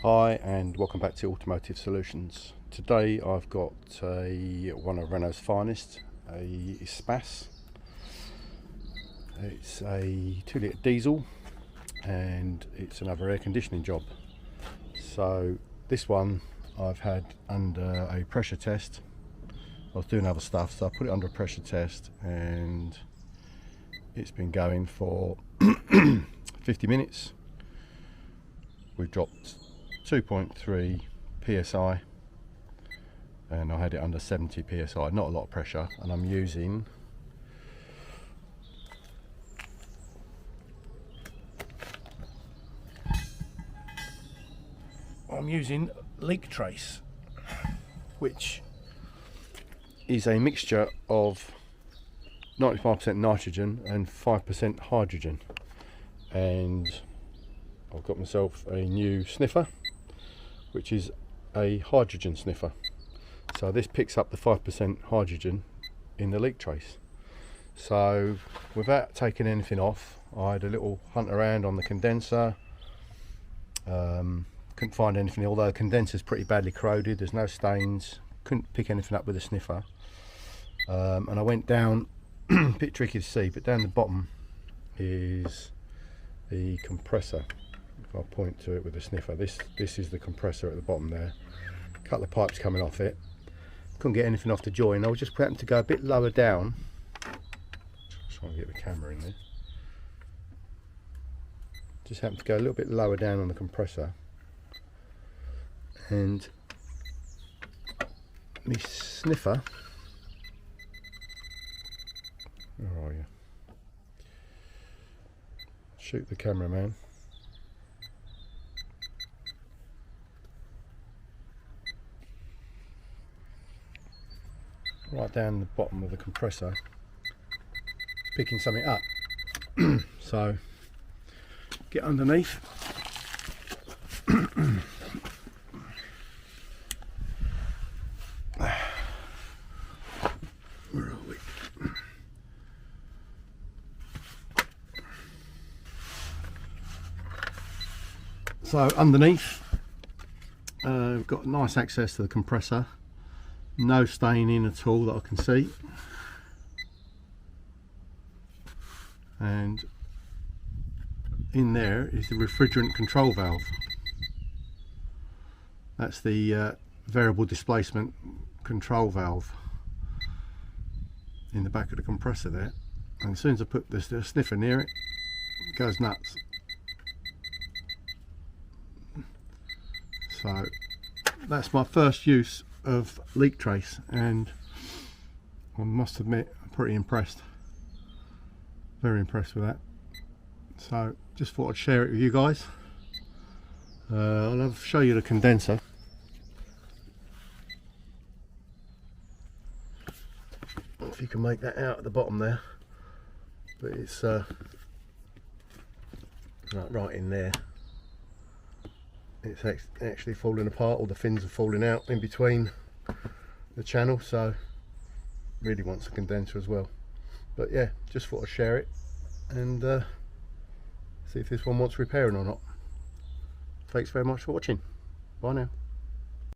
Hi and welcome back to Automotive Solutions. Today I've got one of Renault's finest, a Espace. It's a 2-litre diesel and it's another air conditioning job. So this one I've had under a pressure test. I was doing other stuff, so I put it under a pressure test and it's been going for 50 minutes. We've dropped 2.3 psi and I had it under 70 psi, not a lot of pressure, and I'm using Loktrace, which is a mixture of 95% nitrogen and 5% hydrogen, and I've got myself a new sniffer which is a hydrogen sniffer. So this picks up the 5% hydrogen in the Loktrace. So without taking anything off, I had a little hunt around on the condenser. Couldn't find anything, although the condenser's pretty badly corroded, there's no stains, couldn't pick anything up with a sniffer. And I went down, a bit tricky to see, but down the bottom is the compressor. If I point to it with a sniffer, this is the compressor at the bottom there. A couple of pipes coming off it. Couldn't get anything off the join. I was just happened to go a bit lower down. Just trying to get the camera in there. Just happened to go a little bit lower down on the compressor, and my sniffer. Where are you? Shoot the cameraman. Right down the bottom of the compressor, it's picking something up. So get underneath. Where are we? So underneath, we've got nice access to the compressor. No staining at all that I can see, and in there is the refrigerant control valve. That's the variable displacement control valve in the back of the compressor there, and as soon as I put the sniffer near it, it goes nuts. So that's my first use of Loktrace, and I must admit I'm pretty impressed, very impressed with that. So just thought I'd share it with you guys. I'll show you the condenser. If you can make that out at the bottom there, but it's right in there. It's actually falling apart, all the fins are falling out in between the channel, so really wants a condenser as well. But yeah, just thought I'd share it and see if this one wants repairing or not. Thanks very much for watching. Bye now.